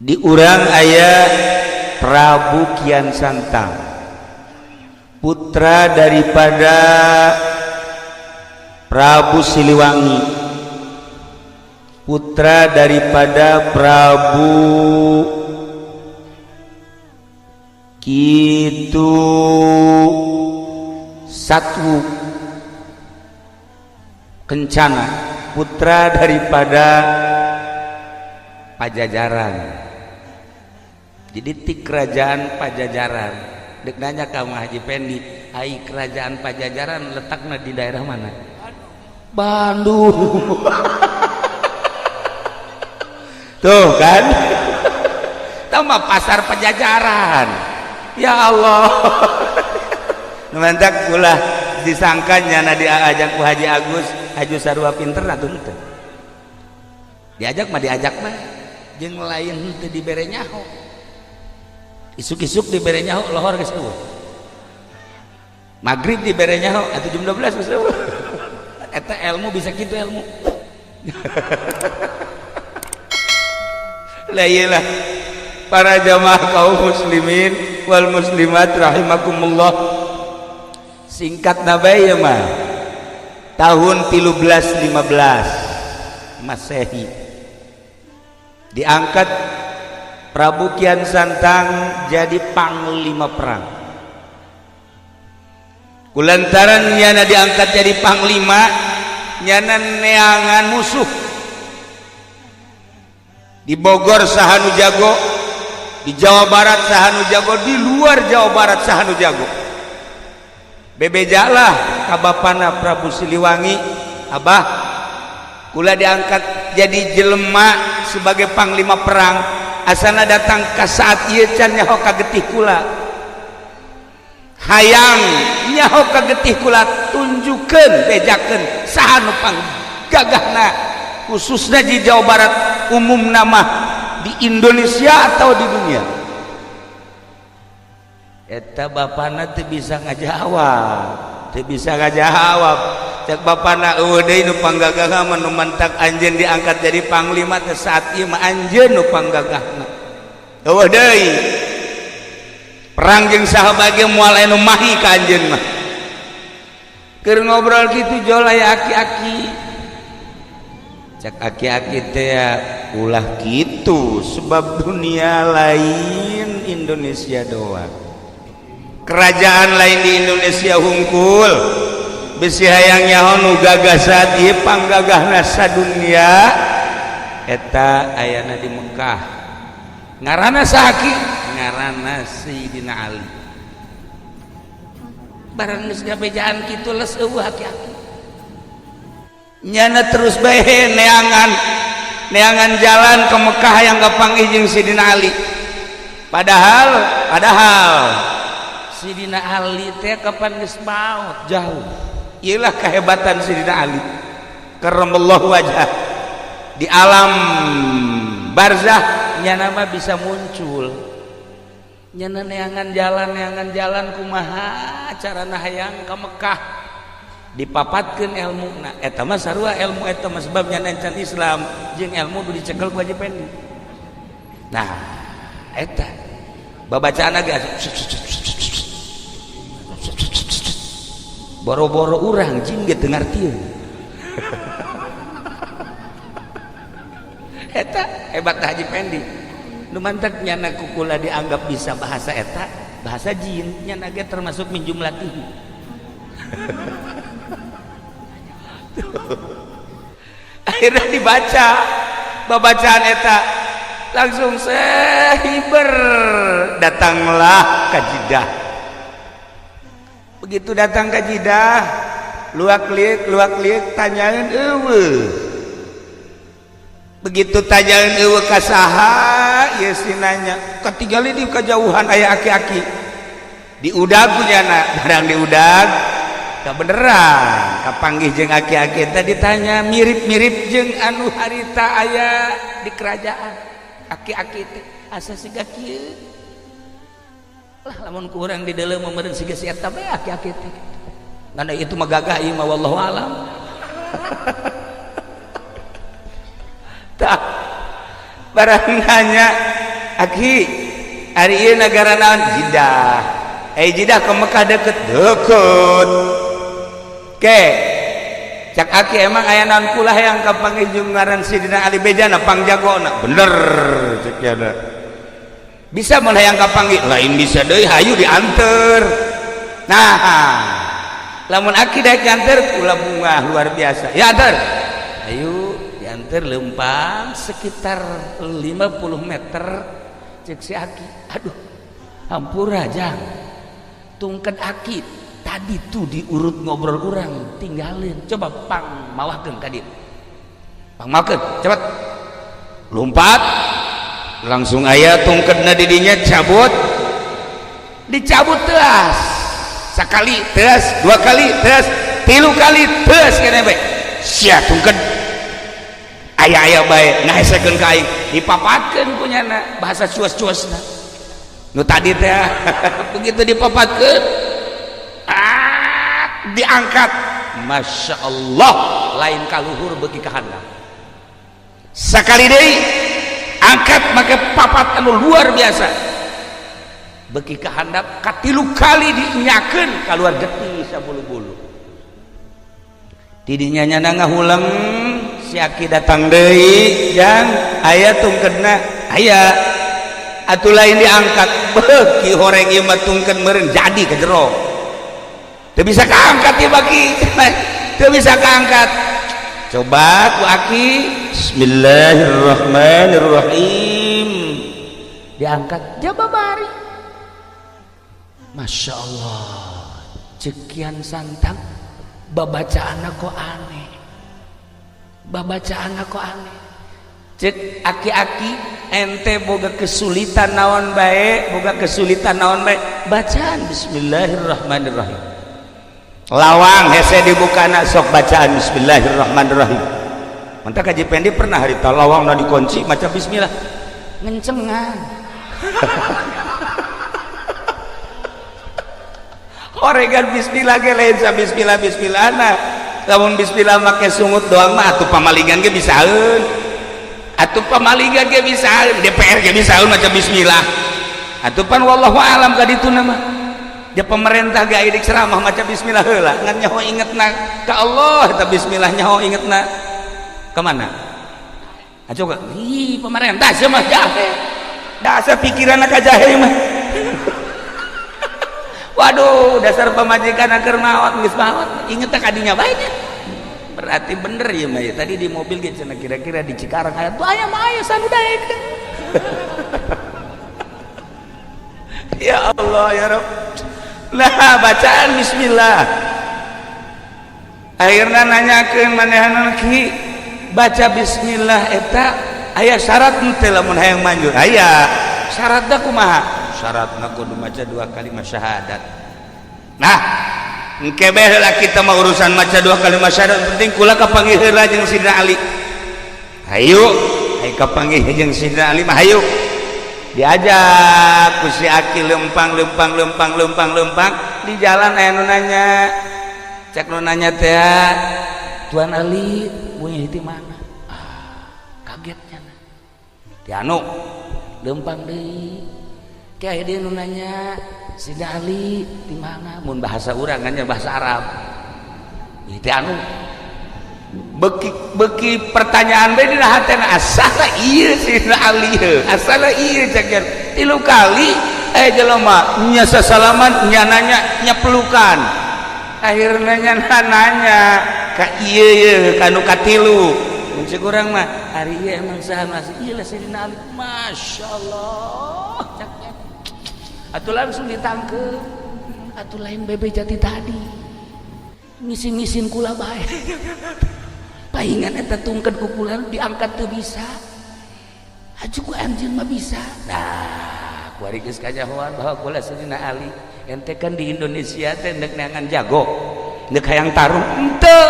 di urang aya Prabu Kian Santang, putra daripada Prabu Siliwangi, putra daripada Prabu Kitu Satwu Kencana, putra daripada Pajajaran. Jadi ti kerajaan Pajajaran. Dek nanya kamu Haji Pendi, ai kerajaan Pajajaran letaknya di daerah mana? Bandung. Tuh kan? Tama pasar Pajajaran. Ya Allah. Numantak ulah disangkanya na diajak ku Haji Agus, Haji Sarua pinter atuh teu. Diajak mah jeung lain teu dibere nyaho. Isuk-isuk dibere nyaho lohor geus eueuh. Magrib dibere nyaho atuh jam 12 geus eueuh. Eta ilmu bisa kitu ilmu. Lah iyalah para jamaah kaum muslimin wal muslimat rahimakumullah. Singkat nabai ya mah tahun 1315 Masehi diangkat Prabu Kian Santang jadi panglima perang. Kulantaran nyana diangkat jadi panglima, nyana neangan musuh di Bogor sahanu jago, di Jawa Barat sahanu jago, di luar Jawa Barat sahanu jago. Bebejalah kabapana Prabu Siliwangi, abah kula diangkat jadi jelema sebagai panglima perang. Asana datang ke saat ieu can nyaho kagetih kula, hayang nyaho kagetih kula tunjukkeun bejakeun saha nu panggagahna khususnya di Jawa Barat, umum nama di Indonesia atau di dunia. Eta bapana teu bisa ngajawab, teu bisa ngajawab. Cek bapana eueuh deui nu panggagahna mah nu mantak anjeun diangkat jadi panglima teh saat ieu mah anjeun nu panggagahna. Eueuh deui. Perang jeung sahabat ge moal anu mahi ka anjeun mah. Keur ngobrol kitu jol aya aki-aki. Cek aki-aki teh ulah kitu sebab dunia lain Indonesia doang. Kerajaan lain di Indonesia hungkul. Bisi hayang nyaho nu gagasan ieu panggagahna sadunya eta ayana di Mekah. Ngaranna saaki? Ngaranna Sayyidina Ali. Barang geus gabejaan kitu les eueuh aki-aki. Nyana terus bae neangan jalan ke Mekah yang kapanggih jeung Sayyidina Ali. Padahal Sayyidina Ali teh kapan geus maot jauh. Ialah kehebatan Sayyidina Ali karramallahu wajhah. Di alam barzah nyana mah bisa muncul, nyana neangan jalan kumaha carana hayang ka Mekah dipapatkeun ilmuna. Eta mah sarua ilmu eta mah sebab nyana encan Islam jeung ilmu nu dicekel ku Haji Pendi. Nah eta babacaan ge boro-boro urang jin ge teu ngartieun. Eta hebat Haji Pendi. Nu mantep nyana kukula dianggap bisa bahasa eta, bahasa jin, nyana ge termasuk min jumlatihi. Akhirnya dibaca babacaan eta langsung sehiber datanglah ka Jeddah. Begitu datang ke Jeddah, luak-liuk tanyaeun eueuh. Begitu tanyaeun eueuh ka saha, ieu sinanya katinggali di kajauhan aya aki-aki. Diudag punyana, barang diudag teu beneran kapanggih jeung aki-aki teh ditanya mirip-mirip jeung anu harita aya di kerajaan. Aki-aki teh asa siga kieu. Lah lamun kurang di dalam meureun siga si eta bae aki-aki teh. Ngana itu mah gagah ieu mah wallahu alam. Tah barang nanya aki hari ieu negara naon Jeddah Jeddah ke Mekah deket ke cak aki emang aya naon kula yang kapanggih jeung ngaran Sidina Ali bejana pangjagona bener cek yana bisa mun hayang kapanggih lain bisa deui hayu dianter nah lamun aki daek dianter kula bunga luar biasa ya anter ayo dianter lempang sekitar 50 meter cek si aki aduh hampura jang tungked aki tadi tuh diurut ngobrol kurang tinggalin coba pang mawahkeun ka dieu pang mawahkeun cepet lompat langsung aya tungkedna di dinya cabut dicabut teas sakali teas dua kali teas tilu kali teas keneh bae sia tungked aya bae ngahesekeun ka aing dipapatkeun punyana bahasa cuas-cuasna nu tadi teh begitu dipapatkeun diangkat Masya Allah lain kaluhur bagi kehandap sekali deui angkat make papat anu luar biasa bagi kehandap katilu kali dinyakeun keluar getih sabulu-bulu didinya nyana ngahulang si aki datang deui yang aya tungkedna aya atuh lain diangkat beuki horeng ieu mah tungked meureun jadi ka jero teu bisa kaangkat ya bagi teu bisa kaangkat coba ku aki bismillahirrahmanirrahim diangkat jababari Masya Allah cekian santang babacaanna kok aneh babacaanna kok aneh cek aki-aki ente boga kesulitan naon bae boga kesulitan naon bae bacaan bismillahirrahmanirrahim lawang hese dibukana sok bacaan bismillahirrahmanirrahim mantap kaji pendi pernah harita lawang na dikunci maca bismillah ngencengan oregan bismillah ge lain sa bismillah nah lamun bismillah make sungut doang mah atuh pamalingan ge bisaeun atuh pamalingan ge bisaeun DPR ge bisaeun maca bismillah atuh pan wallahu alam ka dituna mah dia pemerintah gak idik ceramah maca bismillah heula ngan nyaho ingetna ka Allah eta bismillah nyaho ingetna ka mana coba ih pemerintah sia mah jahe dasar pikiranna ka jahe mah waduh dasar pamajikan keur maot geus maot inget ka dinya bae nya berarti bener ya mah tadi di mobil ge cenah kira-kira di Cikarang aya tuh aya mah aya sanu daekeun ya Allah ya Rabb nah bacaan bismillah akhirnya nanyakeun manehanna ki baca bismillah eta aya syarat teu lamun hayang manjur aya syaratna kumaha syaratna kudu maca 2 kalimat syahadat nah engke bae heula kita mah urusan maca 2 kalimat syahadat penting kula kapanggih heula jeung Sidina Ali hayu hayu kapanggih jeung Sidina Ali mah hayu diajak ku si aki lempang di jalan aya nu nanya cek nu nanya teh Tuan Ali punya di mana kagetnya ti anu lempang deui teh aya dia nu nanya si Ali di mana mun bahasa urang nya bahasa Arab itu anu beki pertanyaan bae dina hatena asal ieu si Ali asal ieu ceker 3 kali jelema nya sasalaman nya nanya nya pelukan akhirna nya nanya ka ieu ka nu katilu mun cek urang mah ari ieu emang saha masih ieu lah Sidina Ali masyaallah ceker atuh langsung ditangkep atuh lain bebe jati tadi misin-misin kula bae paingan eta tungked ku kula diangkat teu bisa aju ku anjeun mah bisa nah kuari geus kajahoan bahwa kula Sidina Ali ente kan di Indonesia teh neuk neangan jago neuk hayang tarung henteu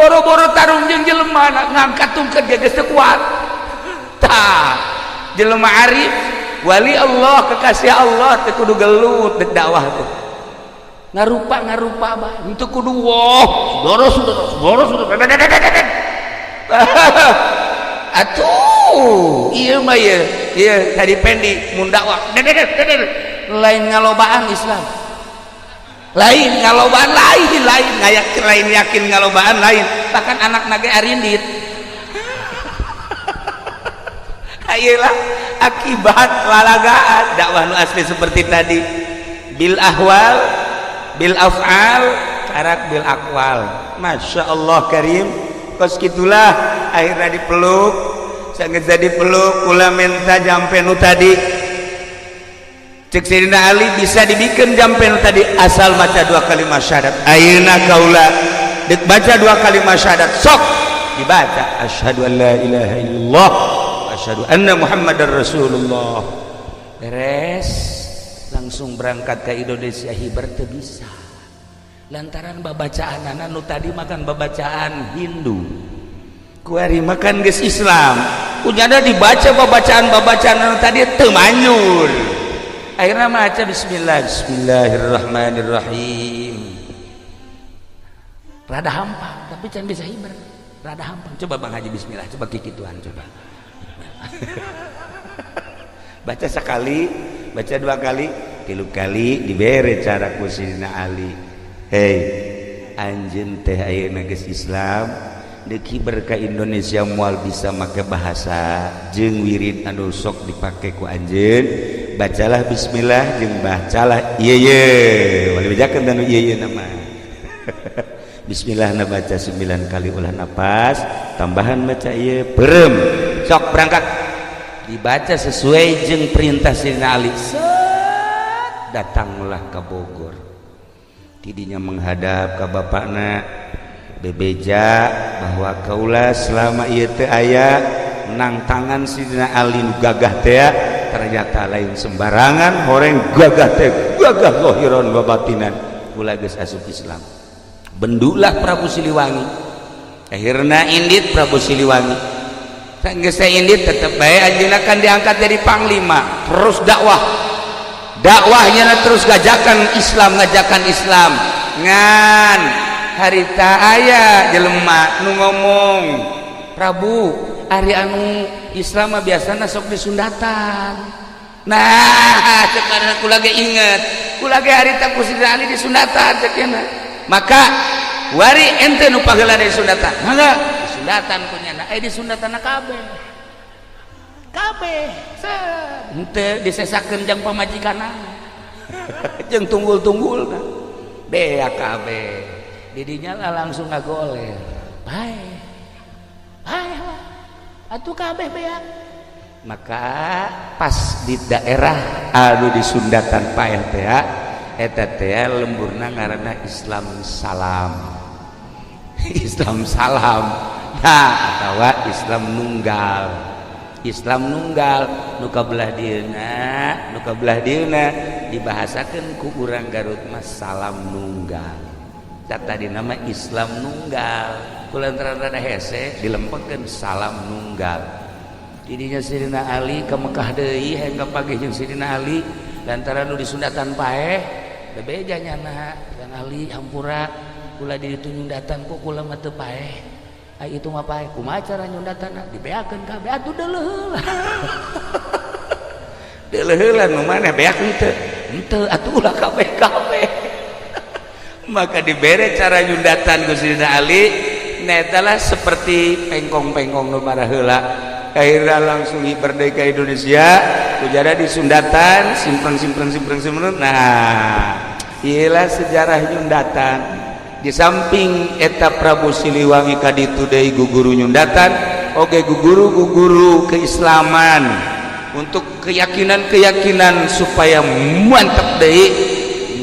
boro-boro tarung jeung jelema ngangkat tungked ge geus teu kuat tah jelema arif wali Allah kekasih Allah teh kudu gelut dek dakwah teh ngarupa bah itu kudu woh boros atuh iya mah ya iya tadi pendi mun dakwah lain ngalobaan Islam, lain ngalobaan lain lain yakin ngalobaan lain, bahkan anak nage arindit. Ayolah akibat lalagaan dakwah nu asli seperti tadi, bil ahwal bil af'al karak bil akwal. Masya Allah karim, kos gitulah akhirnya dipeluk sangat jadi peluk kula minta jampe nu tadi cek Sayyidina Ali bisa dibikin jampe nu tadi asal baca 2 kalimat syahadat. Ayeuna kaula dek baca 2 kalimat syahadat sok dibaca asyhadu an la ilaha illallah wa asyhadu anna muhammadar rasulullah, beres langsung berangkat ke Indonesia. Hibar teu bisa lantaran babacaan anak nu tadi makan babacaan Hindu, kuari makan geus Islam, unyana dibaca babacaan anu tadi teu manjur. Akhirnya maca bismillahirrahmanirrahim, rada hampang tapi can bisa hibar, rada hampang. Coba Bang Haji bismillah, coba kikituan coba. Baca sekali, baca 2 kali, 3 kali dibere cara ku Sayyidina Ali. Hei anjeun teh ayeuna geus Islam deki berka Indonesia moal bisa make bahasa jeung wirid anu sok dipake ku anjeun, bacalah bismillah jeung bacalah ieu ieu wali bejakeun anu ieu ieu nama. Bismillah na baca 9 kali ulah napas, tambahan baca ieu berem sok berangkat. Dibaca sesuai jeung perintah Sayyidina Ali, datanglah ke Bogor. Tidinya menghadap ke bapakna bebeja bahwa kaula selama ieu teu aya nang tangan Sayyidina Ali nu gagah teh ternyata lain sembarangan, horeng gagah teh gagah zahiran wa batinan, kula geus asup Islam. Bendulah Prabu Siliwangi, akhirna indit Prabu Siliwangi. Sanggeus indit tetep bae anjeunna kan diangkat jadi panglima, terus dakwahnya terus ngajakan Islam ngan harita aya jelema nu ngomong Prabu ari anu Islam mah biasana sok disundatan. Nah cek kula ge inget kula ge harita ku Sayyidina Ali disundatan cek cenah, maka wari ente nu pageula disundatan mangga disundatan kunyana disundatan kabeh henteu disesakeun jeung pamajikanna jeung tunggul-tunggulna bea kabeh didinya lah langsung ngagoler bae atuh kabeh bea. Maka pas di daerah anu disundatan paeh teh eta teh lemburna ngaranna Islam Salam Islam Salam, nah atawa Islam Nunggal nu kabelah dieuna dibahasakeun ku urang Garut mas Salam Nunggal. Tadi nama Islam Nunggal kulantaran rada hese dilempekeun Salam Nunggal. Didinya Sayyidina Ali ke Mekah deui hayang kapagih jeung Sayyidina Ali lantaran nu disundatan paeh bebeja nyana dan Ali hampura kula di ditu nyundatan kok kula mah teu paeh. Ai itu mah paeh kumaha cara nyundatanna dibeakeun kabeh atuh deuleuh lah. Deuleuh lah nu maneh beak henteu atuh ulah kabeh. Maka dibere cara nyundatan ku Sayyidina Ali netalah seperti pengkong-pengkong nu marah heula. Akhirnya langsung berdaya ke Indonesia kujara di sundatan simpen. Nah ialah sejarah nyundatan. Di samping eta Prabu Siliwangi kaditu deui guguru nyundatan oge guguru keislaman untuk keyakinan supaya mantap deui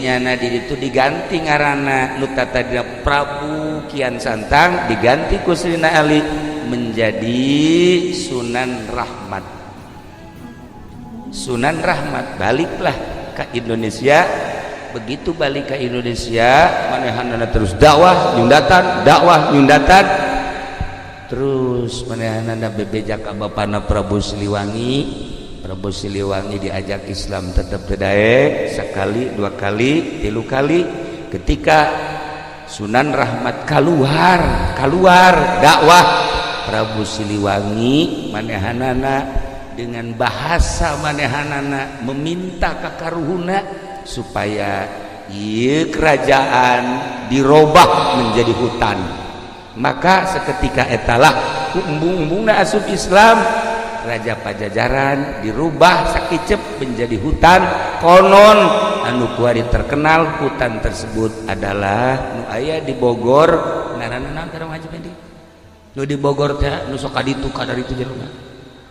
nyana di ditu diganti ngaranna nu tatadina Prabu Kian Santang diganti ku Sayyidina Ali menjadi Sunan Rahmat. Baliklah ke Indonesia. Begitu balik ke Indonesia manehanana terus dakwah nyundatan terus manehanana bebeja ka bapana Prabu Siliwangi diajak Islam tetap dedae sekali 2 kali 3 kali. Ketika Sunan Rahmat keluar dakwah Prabu Siliwangi manehanana dengan bahasa manehanana meminta ka karuhuna supaya ieu kerajaan dirobah menjadi hutan. Maka seketika etalah ku embung-embungna asup Islam, Raja Pajajaran dirubah sakicep menjadi hutan. Konon anu kuari terkenal hutan tersebut adalah nu aya di Bogor, ngaranna naon kada Haji Pedi? Nu di Bogor teh nu sok kaditu kadaritu jelema.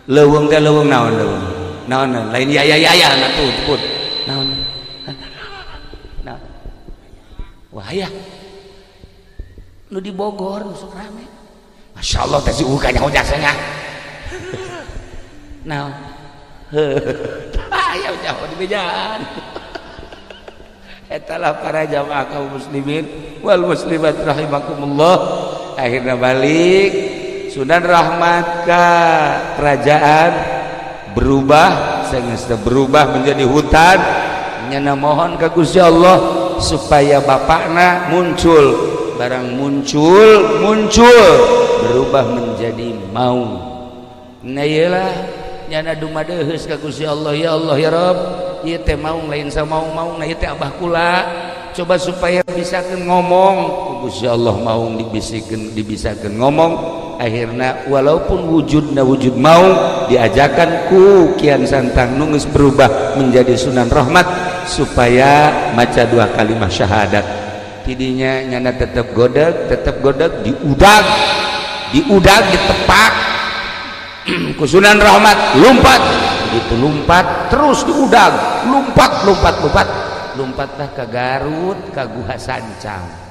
Leuweung teh leuweung naon leuweung? Naon lain ya na tuh ceput. Naon? Naon? Wah ya. Nu di Bogor nu sok rame. Masyaallah teh si ukanya hojasnya. Naon? Aya jauh di bejaan. Etalah para jamaah kaum muslimin wal muslimat rahimakumullah, akhirnya balik Sunan Rahmat ka kerajaan berubah, saenggeus berubah menjadi hutan. Nyana mohon ka Gusti Allah supaya bapakna muncul, barang muncul berubah menjadi maung. Nah iyalah nyana dumadeheus ka Gusti Allah, ya Allah ya Rabb, ieu teh maung lain sa maung-maung, nah ieu teh abah kula coba supaya bisakeun ngomong. Gusti Allah maung dibisakeun ngomong. Akhirna walaupun wujudna wujud maung, diajakan ku Kian Santang nu geus berubah menjadi Sunan Rahmat supaya maca 2 kalimat syahadat. Tidinya nyana tetep godeg diudag ditepak ku Sunan Rahmat, lompat begitu, lompat terus diudag, lompatlah ke Garut, ke Guha Sancang.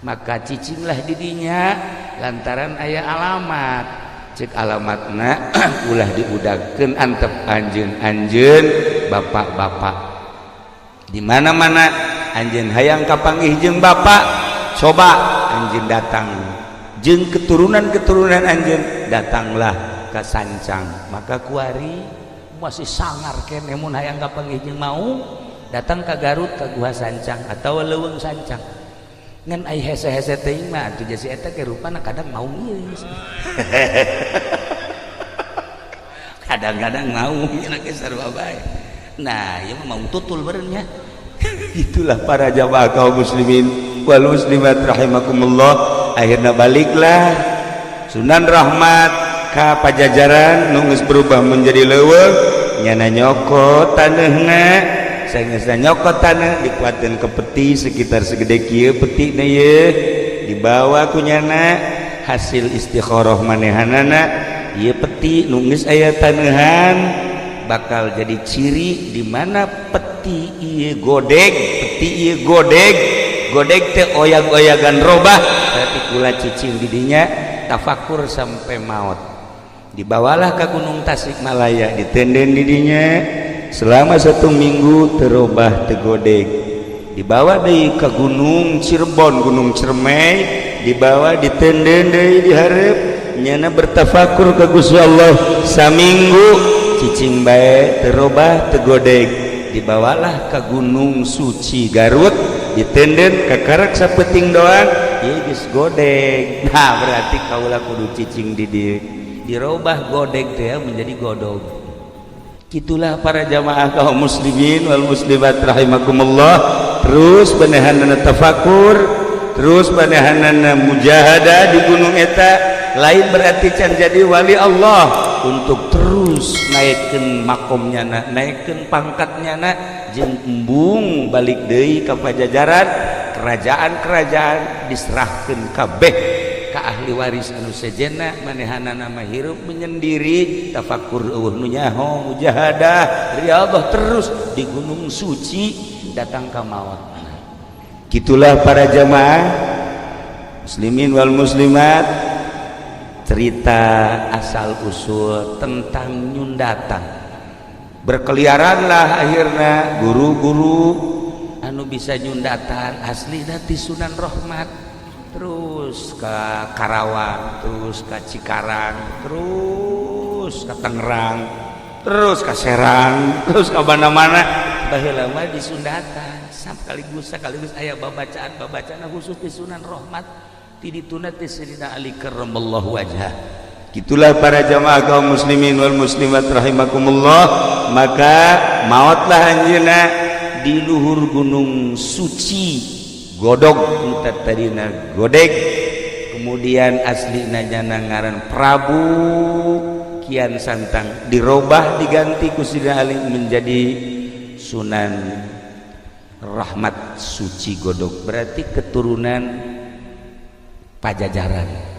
Maka cicinglah didinya lantaran aya alamat, cek alamatna ulah diudagkeun antep anjeun bapak-bapak di mana-mana. Anjeun hayang kapanggih jeung bapak, coba anjeun datang jeung keturunan anjeun datanglah ke Sancang. Maka kuari masih sangar keneh mun hayang kapanggih jeung mau datang ke Garut, ke Guha Sancang atau leuweung Sancang. Ngan ai hese-hese teuing mah atuh jasi eta ke rupana kadang mau ieu. Kadang-kadang mau nya ge sarua bae. Nah, ieu mah mau tutul beureun nya. Itulah para jamaah kaum muslimin wal muslimat rahimakumullah. Akhirna baliklah Sunan Rahmat ka Pajajaran nu geus berubah menjadi leuweung, nyana nyokot taneuna. Saenggeus nyokot tanah dikuatkeun ke peti sekitar segede kieu peti na ye, dibawa ku nyana hasil istikharah manehanana. Ieu peti nu geus aya taneuhan bakal jadi ciri di mana peti ieu godeg teh oyag-oyagan robah, berarti kula cicing didinya tafakur sampai maut. Dibawalah ke Gunung Tasikmalaya, ditenden didinya selama 1 minggu terubah tegodeg. Dibawa deui ke Gunung Cirebon, Gunung Ciremai, dibawa ditenden deui dihareup, nyana bertafakur ka Gusti Allah saminggu cicing bae terubah tegodeg. Dibawalah ke Gunung Suci Garut, ditenden kakarak sapeting doang, ieu geus godeg. Nah berarti kaula kudu cicing di dieu, dirubah godeg teh menjadi godog. Itulah para jamaah kaum muslimin wal muslimat rahimakumullah. Terus banehanana tafakur, terus banehanana mujahadah di gunung eta, lain berarti can jadi wali Allah untuk terus naikkeun makomnya, naikkeun pangkatnya, jeung embung balik deui ka Pajajaran. Kerajaan-kerajaan diserahkeun kabeh ka ahli waris anu sejenna, manehanana mah hirup menyendiri, tafakur eueuh nu nyaho, mujahadah, riyadhah terus di gunung suci datang ka maut. Gitulah para jamaah muslimin wal muslimat, cerita asal usul tentang nyundatan. Berkeliaranlah akhirnya guru-guru anu bisa nyundatan asli dari Sunan Rahmat, terus ke Karawang, terus ke Cikarang, terus ke Tangerang, terus ke Serang, terus ke mana-mana. Baheula mah di Sundatan sekaligus aya babacaan khusus di Sunan Rahmat ti dituna ti Sayyidina Ali karramallahu wajhah. Gitulah para jamaah kaum muslimin wal muslimat rahimakumullah. Maka mautlah anjeunna di luhur gunung suci godog kita tadina godeg, kemudian aslina nyana ngaran Prabu Kian Santang, dirobah diganti ku Sidina Ali menjadi Sunan Rahmat Suci Godog, berarti keturunan Pajajaran.